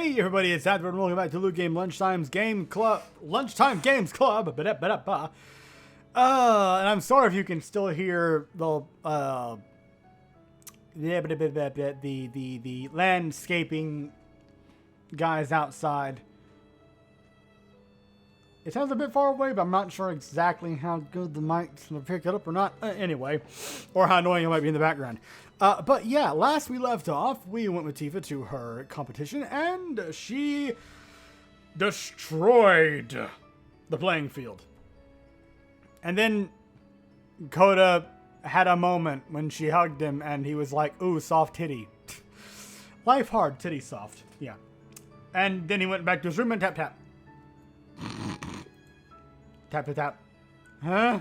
Hey everybody, it's Advert and welcome back to LuGame Lunchtime's Game Club. Lunchtime Games Club. And I'm sorry if you can still hear the landscaping guys outside. It sounds a bit far away, but I'm not sure exactly how good the mic's gonna pick it up or not. Anyway, or how annoying it might be in the background. But yeah, last we left off, we went with Tifa to her competition, and she destroyed the playing field. And then Coda had a moment when she hugged him, and he was like, ooh, soft titty. Life hard, titty soft. Yeah. And then he went back to his room and tap, tap. Tap, tap, tap. Huh?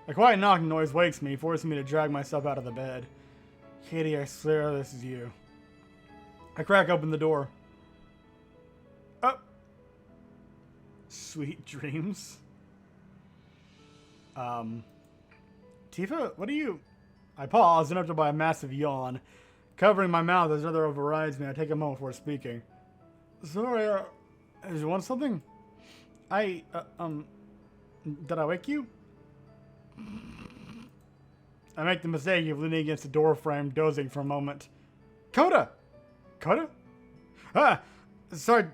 A quiet knocking noise wakes me, forcing me to drag myself out of the bed. Katie, I swear this is you. I crack open the door. Oh. Sweet dreams. Tifa, what are you... I pause, interrupted by a massive yawn. Covering my mouth as another overrides me, I take a moment before speaking. Sorry, did you want something? Did I wake you? I make the mistake of leaning against the door frame, dozing for a moment. Coda! Coda? Ah! Sorry,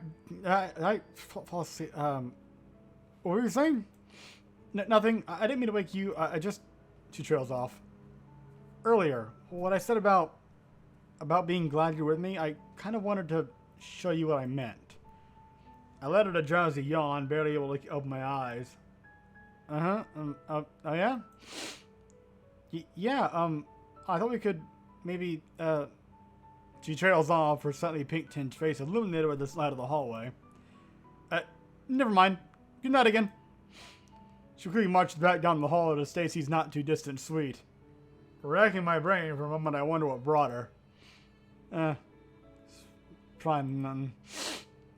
I fall asleep. What were you saying? Nothing. I didn't mean to wake you. I just... She trails off. Earlier, what I said about being glad you're with me, I kind of wanted to show you what I meant. I let out a drowsy yawn, barely able to open my eyes. Oh yeah? I thought we could maybe, She trails off, her slightly pink-tinged face illuminated by the light of the hallway. Never mind. Good night again. She quickly marched back down the hall to Stacy's not-too-distant suite. Racking my brain for a moment, I wonder what brought her. Trying none.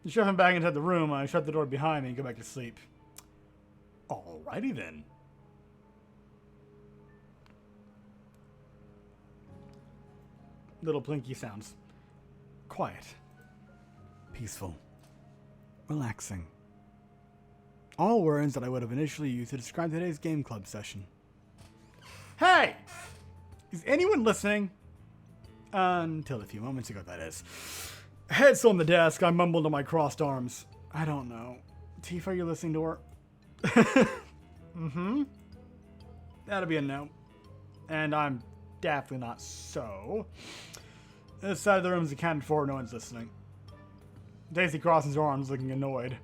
Shoving back into the room, I shut the door behind me and go back to sleep. Alrighty then. Little plinky sounds. Quiet. Peaceful. Relaxing. All words that I would have initially used to describe today's game club session. Hey! Is anyone listening? Until a few moments ago, that is. Head still on the desk, I mumbled on my crossed arms. I don't know. Tifa, are you listening to her? Mm-hmm. That'll be a no. And I'm definitely not so. This side of the room is accounted for, no one's listening. Daisy crosses her arms, looking annoyed.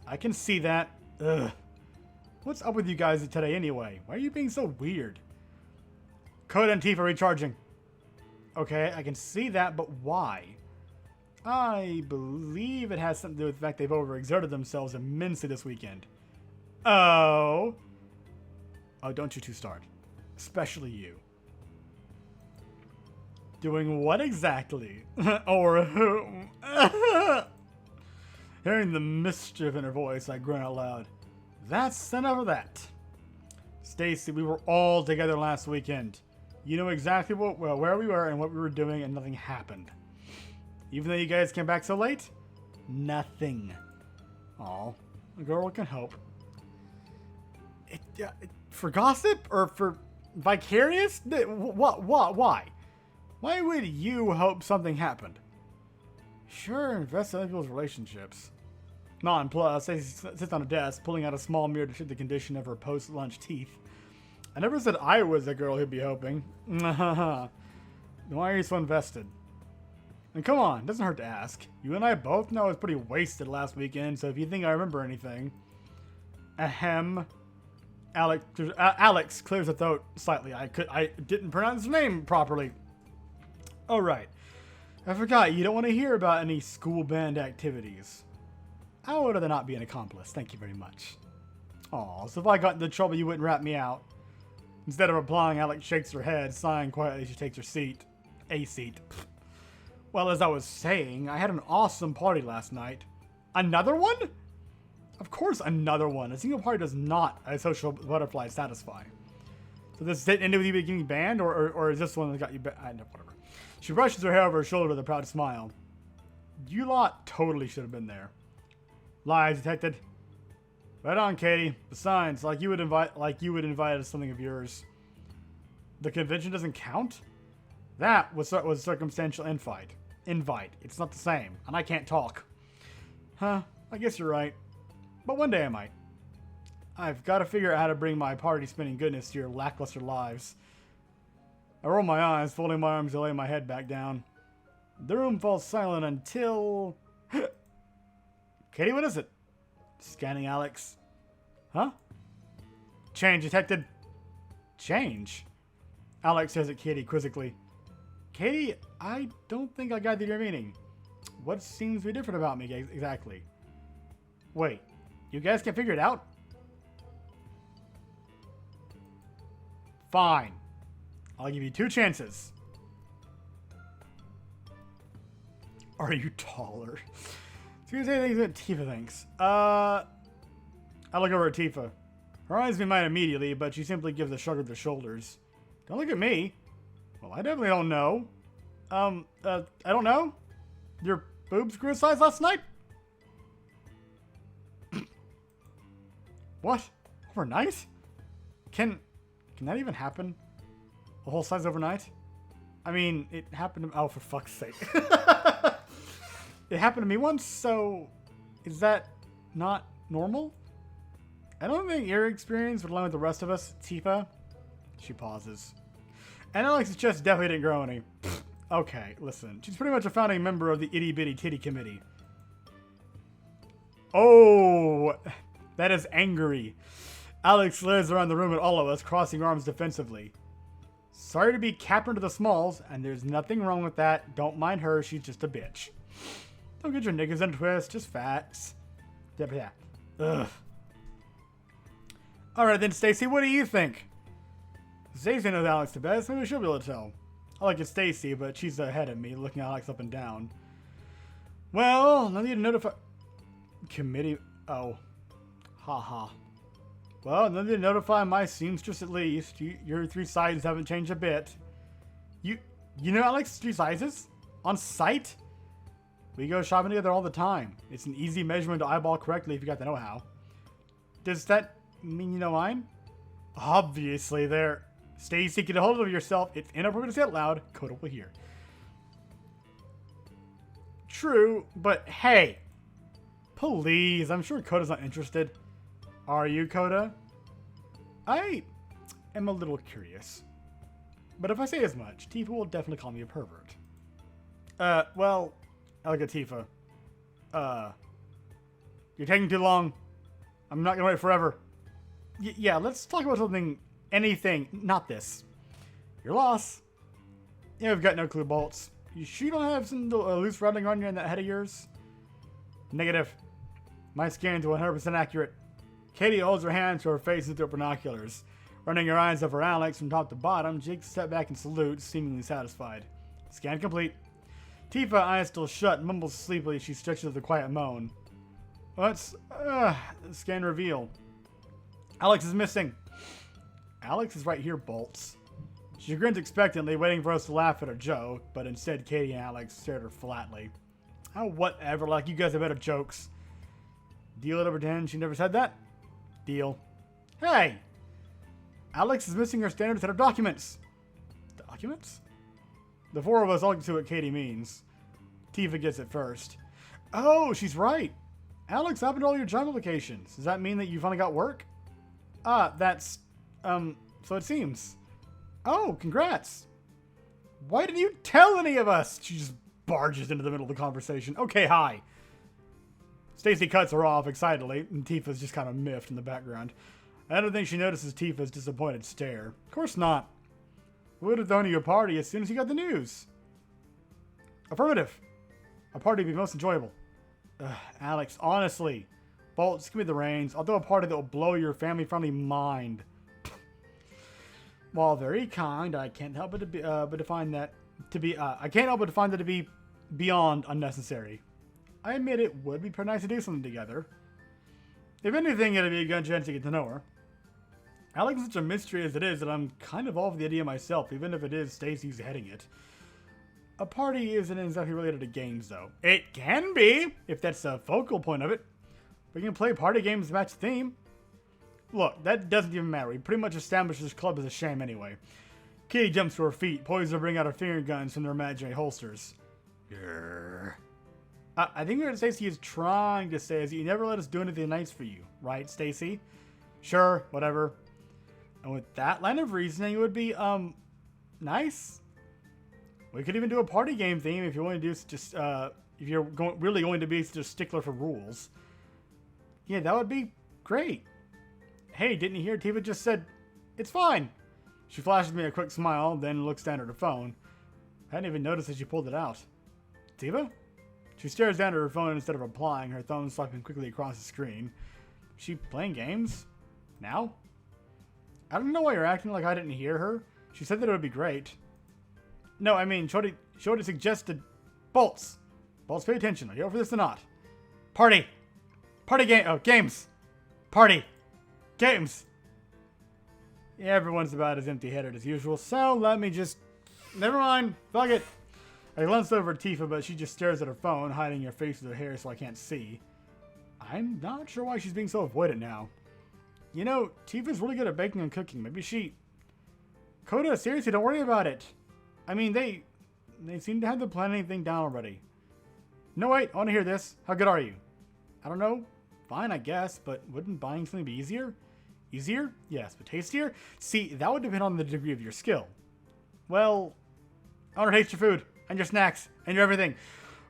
I can see that. Ugh. What's up with you guys today anyway? Why are you being so weird? Coda and Tifa recharging. Okay, I can see that, but why? I believe it has something to do with the fact they've overexerted themselves immensely this weekend. Oh, don't you two start. Especially you. Doing what exactly? Or whom? Hearing the mischief in her voice, I groan out loud. That's enough of that. Stacy, we were all together last weekend. You know exactly where we were and what we were doing, and nothing happened. Even though you guys came back so late? Nothing. Aw, a girl can hope. For gossip? Or for vicarious? What? Why? Why would you hope something happened? Sure, invest in other people's relationships. Nonplussed, Stacey sits on a desk, pulling out a small mirror to check the condition of her post-lunch teeth. I never said I was the girl who'd be hoping. Why are you so invested? And come on, it doesn't hurt to ask. You and I both know I was pretty wasted last weekend, so if you think I remember anything... Ahem. Alex clears her throat slightly. I didn't pronounce his name properly. Oh, right. I forgot, you don't want to hear about any school band activities. I would rather not be an accomplice, thank you very much. Aw, so if I got into trouble, you wouldn't rat me out. Instead of replying, Alex shakes her head, sighing quietly as she takes her seat. A seat. Well, as I was saying, I had an awesome party last night. Another one? Of course another one. A single party does not a social butterfly satisfy. So this didn't end with you being banned, or is this one that got you banned? Whatever. She brushes her hair over her shoulder with a proud smile. You lot totally should have been there. Lies detected. Right on, Katie. Besides, like you would invite us something of yours. The convention doesn't count? That was circumstantial invite. It's not the same, and I can't talk. Huh, I guess you're right. But one day I might. I've got to figure out how to bring my party-spinning goodness to your lackluster lives. I roll my eyes, folding my arms to lay my head back down. The room falls silent until... Katie, what is it? Scanning Alex. Huh? Change detected. Change? Alex says at Katie quizzically. Katie, I don't think I got your meaning. What seems to be different about me exactly? Wait, you guys can figure it out? Fine. I'll give you 2 chances. Are you taller? Excuse me, things that Tifa thinks. I look over at Tifa. Her eyes meet mine immediately, but she simply gives a shrug of the shoulders. Don't look at me. Well, I definitely don't know. I don't know. Your boobs grew a size last night? What? Overnight? Can that even happen? A whole size overnight? I mean, it happened to... Oh, for fuck's sake. It happened to me once, so... Is that not normal? I don't think your experience would align with the rest of us, Tifa. She pauses. And Alex's chest definitely didn't grow any. Okay, listen. She's pretty much a founding member of the Itty Bitty Titty Committee. Oh, that is angry. Alex slithers around the room at all of us, crossing arms defensively. Sorry to be captain to the smalls, and there's nothing wrong with that. Don't mind her, she's just a bitch. Don't get your niggas in a twist, just facts. Yeah. Ugh. Alright then, Stacy, what do you think? Stacy knows Alex the best, maybe she'll be able to tell. I like it Stacy, but she's ahead of me, looking Alex up and down. Well, I need to notify... Committee... Oh. Haha. Well, I need to notify my seamstress at least. Your 3 sizes haven't changed a bit. You know Alex's 3 sizes? On site? We go shopping together all the time. It's an easy measurement to eyeball correctly if you got the know-how. Does that mean you know mine? Obviously, there. Stacy, get a hold of yourself. It's inappropriate to say it loud. Coda will hear. True, but hey. Please, I'm sure Coda's not interested. Are you, Coda? I am a little curious. But if I say as much, Tifa will definitely call me a pervert. Well, I like a Tifa. You're taking too long. I'm not gonna wait forever. Yeah, let's talk about something, anything, not this. Your loss. Yeah, we've got no clue, Bolts. You sure you don't have some loose rattling on you in that head of yours? Negative. My scans are 100% accurate. Katie holds her hand to her face through binoculars. Running her eyes over Alex from top to bottom, Jake steps back and salutes, seemingly satisfied. Scan complete. Tifa, eyes still shut, mumbles sleepily as she stretches with a quiet moan. What's... scan reveal. Alex is missing. Alex is right here, Bolts. She grins expectantly, waiting for us to laugh at her joke, but instead Katie and Alex stare at her flatly. Oh, whatever, like you guys have better jokes. Deal to pretend she never said that? Deal. Hey! Alex is missing her standard set of documents. Documents? The 4 of us all can see what Katie means. Tifa gets it first. Oh, she's right. Alex, happened to all your job applications. Does that mean that you finally got work? That's... so it seems. Oh, congrats. Why didn't you tell any of us? She just barges into the middle of the conversation. Okay, hi. Stacy cuts her off excitedly, and Tifa's just kind of miffed in the background. I don't think she notices Tifa's disappointed stare. Of course not. We would have thrown you a party as soon as you got the news. Affirmative. A party would be most enjoyable. Alex, honestly. Bolts, give me the reins. I'll throw a party that will blow your family-friendly mind. While very kind, I can't help but to find that to be beyond unnecessary. I admit it would be pretty nice to do something together. If anything, it'd be a good chance to get to know her. Alex is such a mystery as it is that I'm kind of all for the idea myself, even if it is Stacy who's heading it. A party isn't exactly related to games, though. It can be, if that's the focal point of it. We can play party games to match the theme. Look, that doesn't even matter. We pretty much established this club as a sham anyway. Kitty jumps to her feet, poised to bring out her finger guns from their imaginary holsters. Grrr. I think what Stacy is trying to say is that you never let us do anything nice for you, right, Stacy? Sure, whatever. And with that line of reasoning, it would be, nice. We could even do a party game theme if you want to do just, if you're really going to be just a stickler for rules. Yeah, that would be great. Hey, didn't you hear Tifa just said, it's fine. She flashes me a quick smile, then looks down at her phone. I hadn't even noticed that she pulled it out. Tifa? She stares down at her phone instead of replying, her thumb swiping quickly across the screen. Is she playing games? Now? I don't know why you're acting like I didn't hear her. She said that it would be great. No, I mean, Shorty suggested Bolts. Bolts, pay attention. Are you up for this or not? Party. Party game. Oh, games. Party. Games. Yeah, everyone's about as empty-headed as usual, so let me just... Never mind. Fuck it. I glance over at Tifa, but she just stares at her phone, hiding her face with her hair so I can't see. I'm not sure why she's being so avoidant now. You know, Tifa's really good at baking and cooking. Maybe she... Coda, seriously, don't worry about it. I mean, they seem to have the planning thing down already. No, wait, I want to hear this. How good are you? I don't know. Fine, I guess, but wouldn't buying something be easier? Easier? Yes, but tastier? See, that would depend on the degree of your skill. Well, I want to taste your food, and your snacks, and your everything.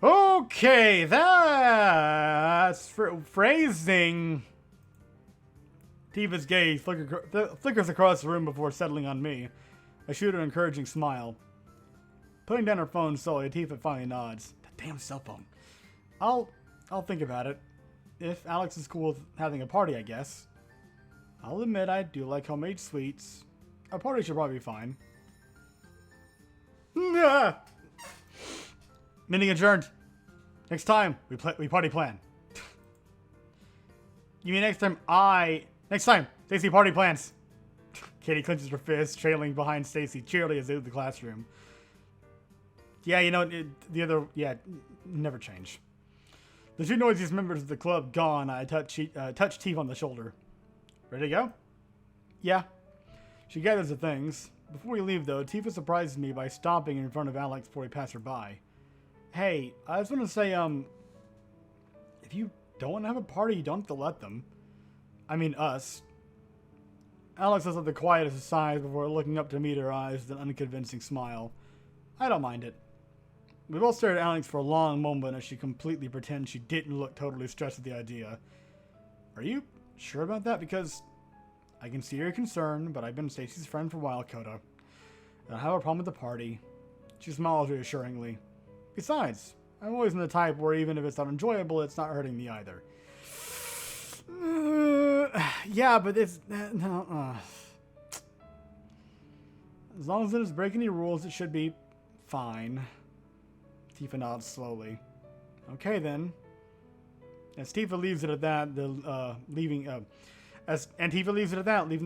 Okay, that's phrasing. Tifa's gaze flickers across the room before settling on me. I shoot an encouraging smile. Putting down her phone slowly, Tifa finally nods. That damn cell phone. I'll think about it. If Alex is cool with having a party, I guess. I'll admit I do like homemade sweets. A party should probably be fine. Meeting adjourned. Next time, we party plan. You mean next time, Stacy party plans. Katie clenches her fist, trailing behind Stacy cheerily as they leave the classroom. Yeah, you know, never change. The two noisiest members of the club gone, I touch Tifa on the shoulder. Ready to go? Yeah. She gathers the things. Before we leave, though, Tifa surprises me by stopping in front of Alex before we pass her by. Hey, I just want to say, if you don't want to have a party, you don't have to let them. I mean, us. Alex lets out the quietest of sighs before looking up to meet her eyes with an unconvincing smile. I don't mind it. We both stared at Alex for a long moment as she completely pretends she didn't look totally stressed at the idea. Are you sure about that? Because I can see your concern, but I've been Stacy's friend for a while, Coda. I don't have a problem with the party. She smiles reassuringly. Besides, I'm always in the type where even if it's not enjoyable, it's not hurting me either. Yeah, but it's... As long as it doesn't break any rules, it should be fine. Tifa nods slowly. Okay, then. As Tifa leaves it at that, leaving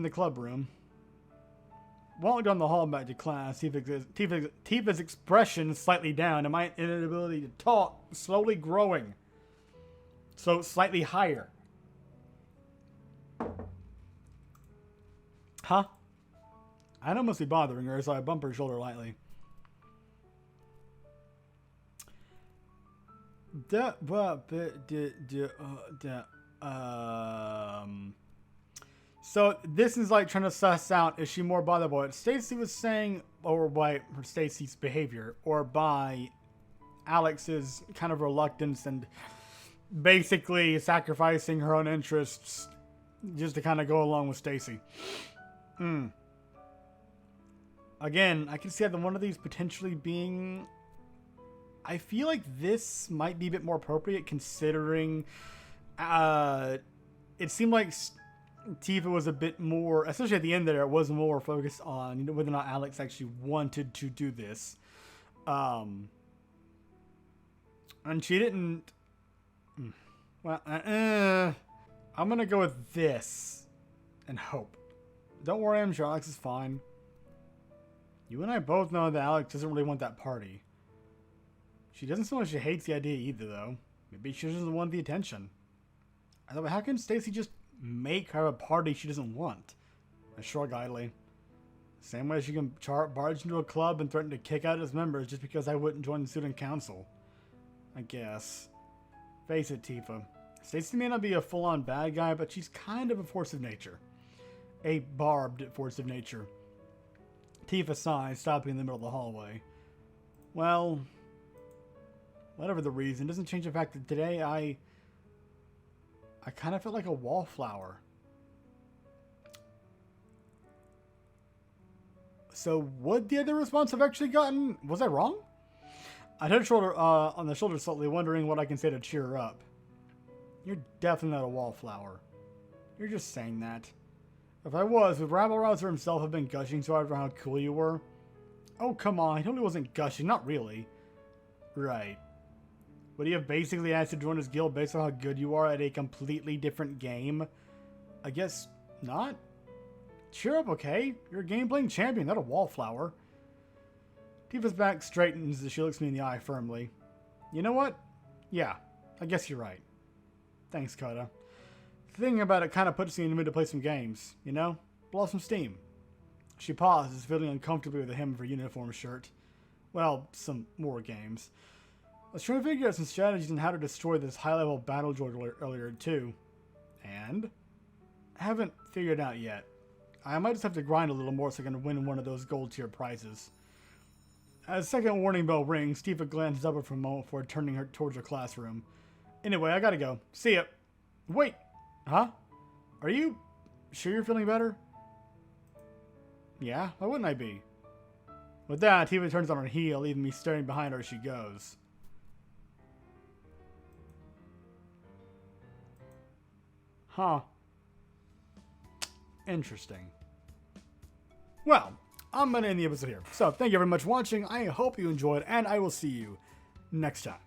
the club room. Walking down the hall back to class, Tifa's expression slightly down, and my inability to talk slowly growing. So slightly higher. Huh? I know it must be bothering her, so I bump her shoulder lightly. So this is like trying to suss out, is she more bothered by what Stacy was saying, or by Stacy's behavior, or by Alex's kind of reluctance and basically sacrificing her own interests just to kind of go along with Stacy. Again, I can see either one of these potentially being... I feel like this might be a bit more appropriate considering it seemed like Tifa was a bit more, especially at the end there, it was more focused on whether or not Alex actually wanted to do this. And she didn't... Well, I'm going to go with this and hope. Don't worry, I'm sure Alex is fine. You and I both know that Alex doesn't really want that party. She doesn't seem like she hates the idea either, though. Maybe she doesn't want the attention. Although, how can Stacy just make her a party she doesn't want? I shrug idly. Same way she can barge into a club and threaten to kick out its members just because I wouldn't join the student council. I guess. Face it, Tifa. Stacy may not be a full-on bad guy, but she's kind of a force of nature. A barbed force of nature. Tifa sighs, stopping in the middle of the hallway. Well, whatever the reason, doesn't change the fact that today I kind of felt like a wallflower. So would the other response have actually gotten... Was I wrong? I hit her on the shoulder slightly, wondering what I can say to cheer her up. You're definitely not a wallflower. You're just saying that. If I was, would Rabble Rouser himself have been gushing so hard for how cool you were? Oh, come on. He totally wasn't gushing. Not really. Right. Would he have basically asked to join his guild based on how good you are at a completely different game? I guess not. Cheer up, okay? You're a game-playing champion, not a wallflower. Tifa's back straightens as she looks me in the eye firmly. You know what? Yeah, I guess you're right. Thanks, Coda. Thinking about it kind of puts me in the mood to play some games, you know? Blow some steam. She pauses, feeling uncomfortably with the hem of her uniform shirt. Well, some more games. I was trying to figure out some strategies on how to destroy this high-level battle droid earlier, too. And? I haven't figured it out yet. I might just have to grind a little more so I can win one of those gold-tier prizes. As the second warning bell rings, Tifa glances upward for a moment before turning her towards her classroom. Anyway, I gotta go. See ya. Wait. Huh? Are you sure you're feeling better? Yeah, why wouldn't I be? With that, Tifa turns on her heel, leaving me staring behind her as she goes. Huh. Interesting. Well, I'm going to end the episode here. So, thank you very much for watching. I hope you enjoyed, and I will see you next time.